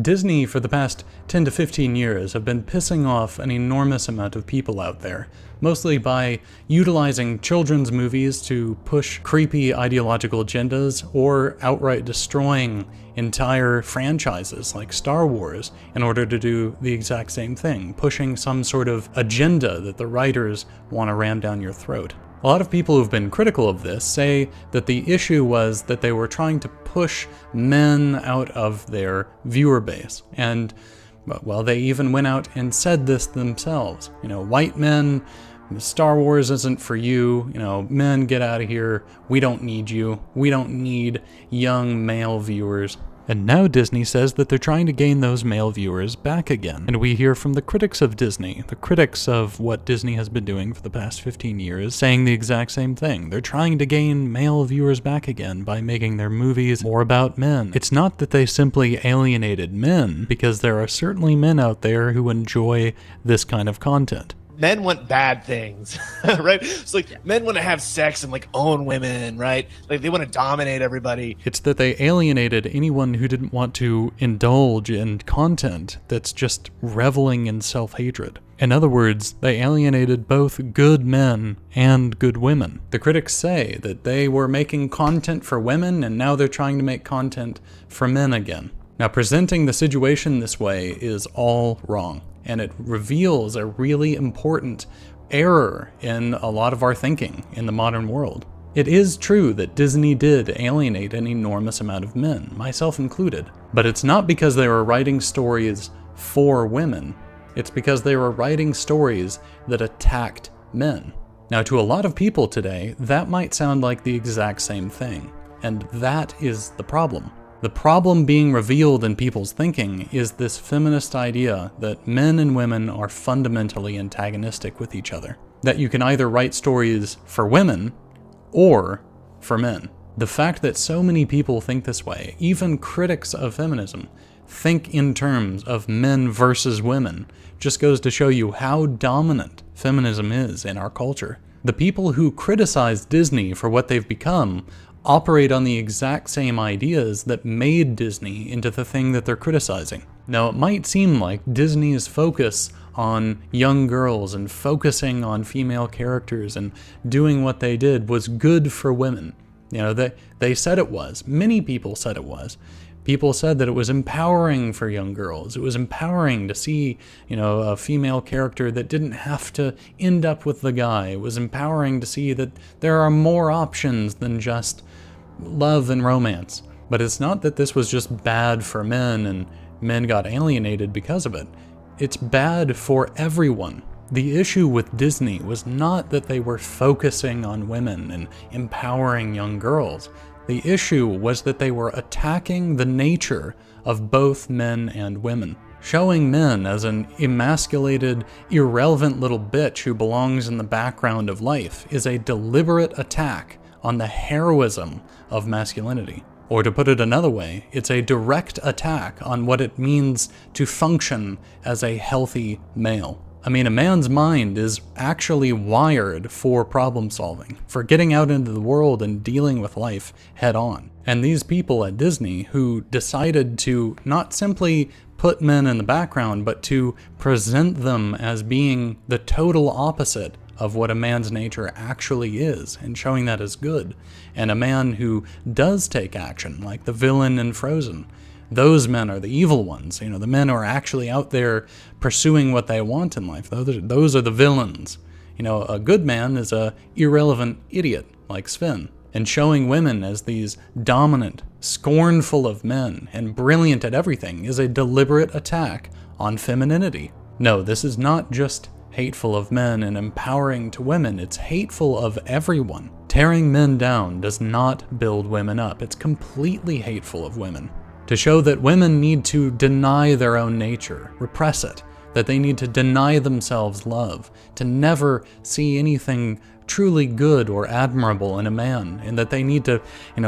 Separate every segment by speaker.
Speaker 1: Disney, for the past 10 to 15 years, have been pissing off an enormous amount of people out there, mostly by utilizing children's movies to push creepy ideological agendas or outright destroying entire franchises like Star Wars in order to do the exact same thing, pushing some sort of agenda that the writers want to ram down your throat. A lot of people who've been critical of this say that the issue was that they were trying to push men out of their viewer base. And, well, they even went out and said this themselves. White men, Star Wars isn't for you. Men, get out of here. We don't need you. We don't need young male viewers. And now Disney says that they're trying to gain those male viewers back again. And we hear from the critics of Disney, the critics of what Disney has been doing for the past 15 years, saying the exact same thing. They're trying to gain male viewers back again by making their movies more about men. It's not that they simply alienated men, because there are certainly men out there who enjoy this kind of content.
Speaker 2: Men want bad things, right? It's like men want to have sex and own women, right? Like they want to dominate everybody.
Speaker 1: It's that they alienated anyone who didn't want to indulge in content that's just reveling in self-hatred. In other words, they alienated both good men and good women. The critics say that they were making content for women and now they're trying to make content for men again. Now, presenting the situation this way is all wrong. And it reveals a really important error in a lot of our thinking in the modern world. It is true that Disney did alienate an enormous amount of men, myself included. But it's not because they were writing stories for women. It's because they were writing stories that attacked men. Now, to a lot of people today, that might sound like the exact same thing. And that is the problem. The problem being revealed in people's thinking is this feminist idea that men and women are fundamentally antagonistic with each other. That you can either write stories for women or for men. The fact that so many people think this way, even critics of feminism, think in terms of men versus women, just goes to show you how dominant feminism is in our culture. The people who criticize Disney for what they've become operate on the exact same ideas that made Disney into the thing that they're criticizing. Now, it might seem like Disney's focus on young girls and focusing on female characters and doing what they did was good for women. They said it was. Many people said it was. People said that it was empowering for young girls. It was empowering to see, a female character that didn't have to end up with the guy. It was empowering to see that there are more options than just love and romance. But it's not that this was just bad for men and men got alienated because of it. It's bad for everyone. The issue with Disney was not that they were focusing on women and empowering young girls. The issue was that they were attacking the nature of both men and women. Showing men as an emasculated, irrelevant little bitch who belongs in the background of life is a deliberate attack on the heroism of masculinity. Or to put it another way, it's a direct attack on what it means to function as a healthy male. A man's mind is actually wired for problem solving, for getting out into the world and dealing with life head on. And these people at Disney who decided to not simply put men in the background, but to present them as being the total opposite of what a man's nature actually is, and showing that as good. And a man who does take action, like the villain in Frozen. Those men are the evil ones. The men who are actually out there pursuing what they want in life. Those are the villains. A good man is a irrelevant idiot like Sven. And showing women as these dominant, scornful of men, and brilliant at everything is a deliberate attack on femininity. No, this is not just hateful of men and empowering to women. It's hateful of everyone. Tearing men down does not build women up. It's completely hateful of women. To show that women need to deny their own nature, repress it, that they need to deny themselves love, to never see anything truly good or admirable in a man, and that they need to,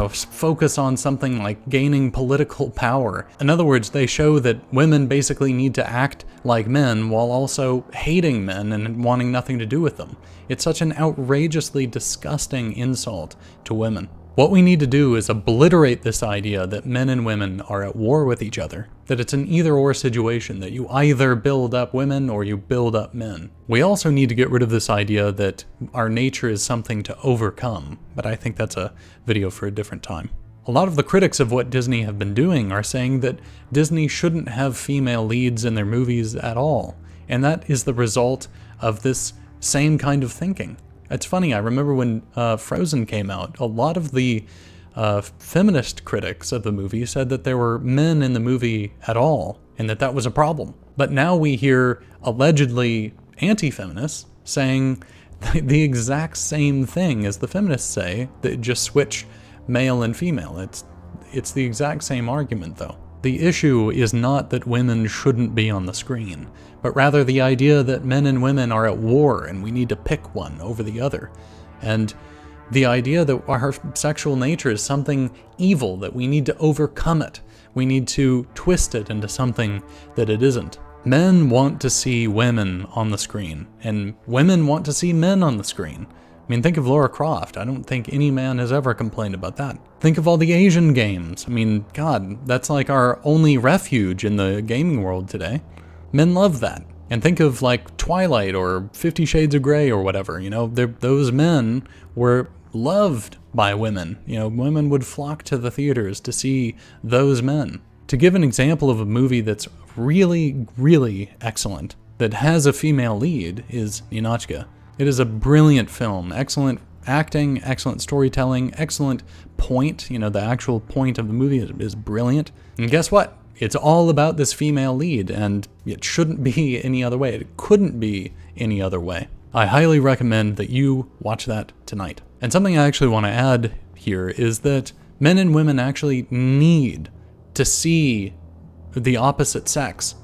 Speaker 1: focus on something like gaining political power. In other words, they show that women basically need to act like men while also hating men and wanting nothing to do with them. It's such an outrageously disgusting insult to women. What we need to do is obliterate this idea that men and women are at war with each other, that it's an either-or situation, that you either build up women or you build up men. We also need to get rid of this idea that our nature is something to overcome, but I think that's a video for a different time. A lot of the critics of what Disney have been doing are saying that Disney shouldn't have female leads in their movies at all, and that is the result of this same kind of thinking. It's funny, I remember when Frozen came out, a lot of the feminist critics of the movie said that there were men in the movie at all, and that was a problem. But now we hear allegedly anti-feminists saying the exact same thing as the feminists say, that just switch male and female. It's the exact same argument, though. The issue is not that women shouldn't be on the screen, but rather the idea that men and women are at war and we need to pick one over the other. And the idea that our sexual nature is something evil, that we need to overcome it. We need to twist it into something that it isn't. Men want to see women on the screen, and women want to see men on the screen. I mean, think of Lara Croft. I don't think any man has ever complained about that. Think of all the Asian games. I mean, God, that's like our only refuge in the gaming world today. Men love that. And think of like Twilight or 50 Shades of Grey or whatever. You know, those men were loved by women. You know, women would flock to the theaters to see those men. To give an example of a movie that's really, really excellent, that has a female lead, is Ninotchka. It is a brilliant film, excellent acting, excellent storytelling, excellent point. You know, the actual point of the movie is brilliant. And guess what? It's all about this female lead, and it shouldn't be any other way. It couldn't be any other way. I highly recommend that you watch that tonight. And something I actually want to add here is that men and women actually need to see the opposite sex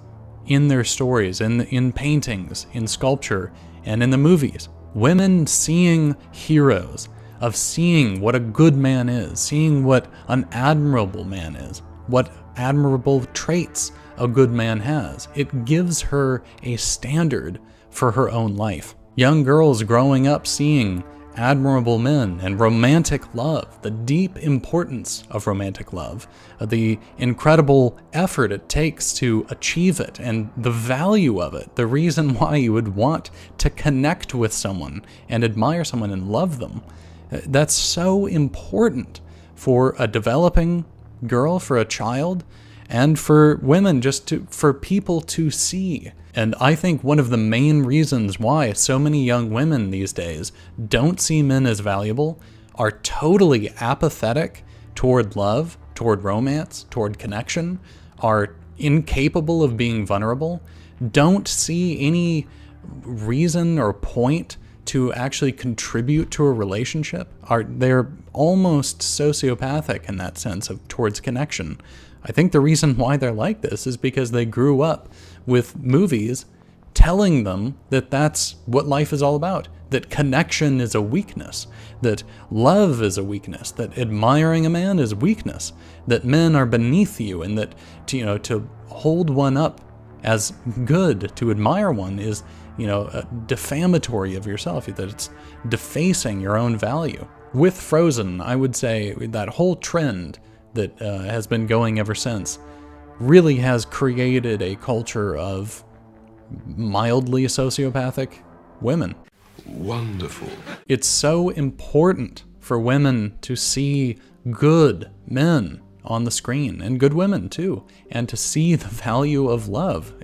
Speaker 1: in their stories, in paintings, in sculpture, and in the movies. Women seeing heroes, of seeing what a good man is, seeing what an admirable man is, what admirable traits a good man has. It gives her a standard for her own life. Young girls growing up seeing admirable men and romantic love, the deep importance of romantic love, the incredible effort it takes to achieve it, and the value of it, the reason why you would want to connect with someone and admire someone and love them. That's so important for a developing girl, for a child, and for women, for people to see. And I think one of the main reasons why so many young women these days don't see men as valuable, are totally apathetic toward love, toward romance, toward connection, are incapable of being vulnerable, don't see any reason or point to actually contribute to a relationship, they're almost sociopathic in that sense of towards connection. I think the reason why they're like this is because they grew up with movies telling them that that's what life is all about, that connection is a weakness, that love is a weakness, that admiring a man is weakness, that men are beneath you, and that to hold one up as good, to admire one is defamatory of yourself, that it's defacing your own value. With Frozen, I would say that whole trend that has been going ever since really has created a culture of mildly sociopathic women.
Speaker 3: Wonderful.
Speaker 1: It's so important for women to see good men on the screen, and good women too, and to see the value of love.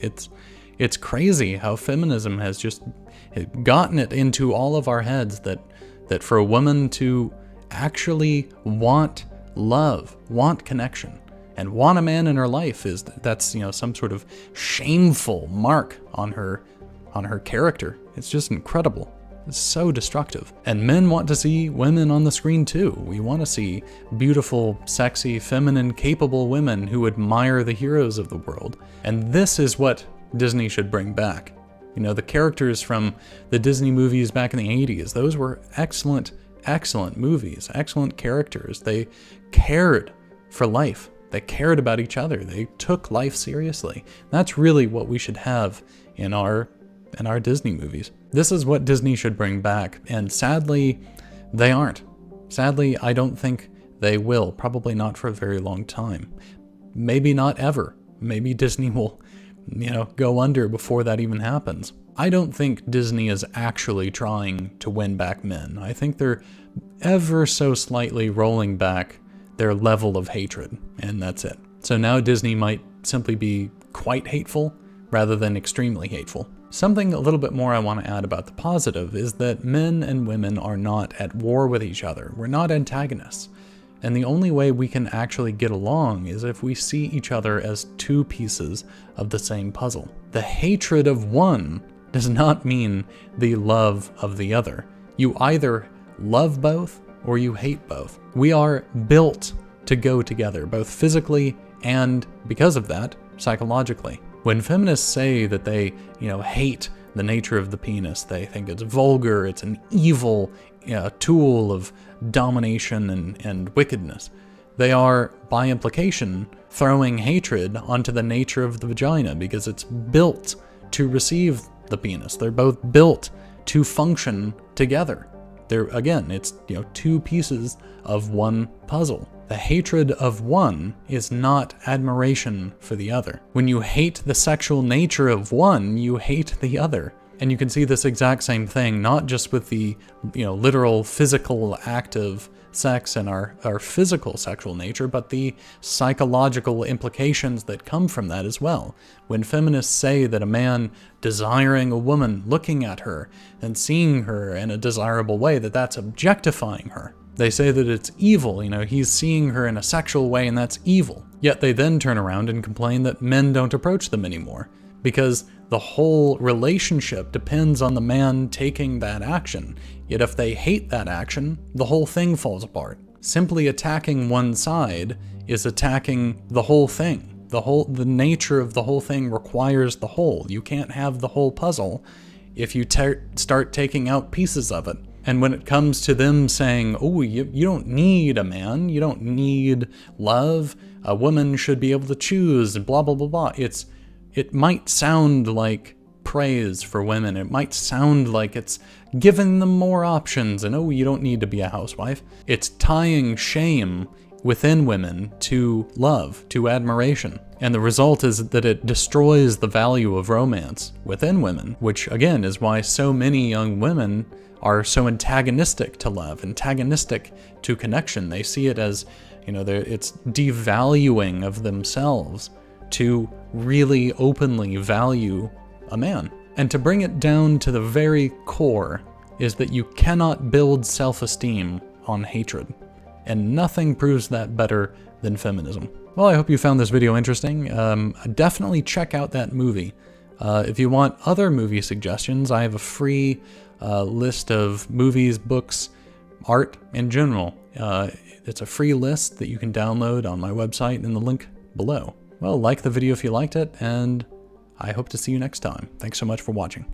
Speaker 1: It's crazy how feminism has just gotten it into all of our heads that for a woman to actually want love, want connection, and want a man in her life that's some sort of shameful mark on her character. It's just incredible. It's so destructive. And men want to see women on the screen too. We want to see beautiful, sexy, feminine, capable women who admire the heroes of the world. And this is what Disney should bring back. The characters from the Disney movies back in the 80s, those were excellent movies, excellent characters. They cared for life. They cared about each other. They took life seriously. That's really what we should have in our Disney movies. This is what Disney should bring back, and sadly, they aren't. Sadly, I don't think they will. Probably not for a very long time. Maybe not ever. Maybe Disney will, go under before that even happens. I don't think Disney is actually trying to win back men. I think they're ever so slightly rolling back their level of hatred, and that's it. So now Disney might simply be quite hateful rather than extremely hateful. Something a little bit more I want to add about the positive is that men and women are not at war with each other. We're not antagonists. And the only way we can actually get along is if we see each other as two pieces of the same puzzle. The hatred of one does not mean the love of the other. You either love both or you hate both. We are built to go together, both physically and, because of that, psychologically. When feminists say that they, hate the nature of the penis, they think it's vulgar, it's an evil tool of domination and wickedness, they are, by implication, throwing hatred onto the nature of the vagina because it's built to receive the penis. They're both built to function together. It's two pieces of one puzzle. The hatred of one is not admiration for the other. When you hate the sexual nature of one, you hate the other. And you can see this exact same thing, not just with the literal physical act of sex and our physical sexual nature, but the psychological implications that come from that as well. When feminists say that a man desiring a woman, looking at her and seeing her in a desirable way, that's objectifying her. They say that it's evil, he's seeing her in a sexual way and that's evil. Yet they then turn around and complain that men don't approach them anymore, because the whole relationship depends on the man taking that action. Yet if they hate that action, the whole thing falls apart. Simply attacking one side is attacking the whole thing. The nature of the whole thing requires the whole. You can't have the whole puzzle if you start taking out pieces of it. And when it comes to them saying, oh, you don't need a man, you don't need love, a woman should be able to choose, and blah, blah, blah, blah. It might sound like praise for women. It might sound like it's giving them more options and, oh, you don't need to be a housewife. It's tying shame within women to love, to admiration. And the result is that it destroys the value of romance within women, which again is why so many young women are so antagonistic to love, antagonistic to connection. They see it as, it's devaluing of themselves to really openly value a man. And to bring it down to the very core is that you cannot build self-esteem on hatred. And nothing proves that better than feminism. Well, I hope you found this video interesting. Definitely check out that movie. If you want other movie suggestions, I have a free list of movies, books, art in general. It's a free list that you can download on my website in the link below. Well, like the video if you liked it, and I hope to see you next time. Thanks so much for watching.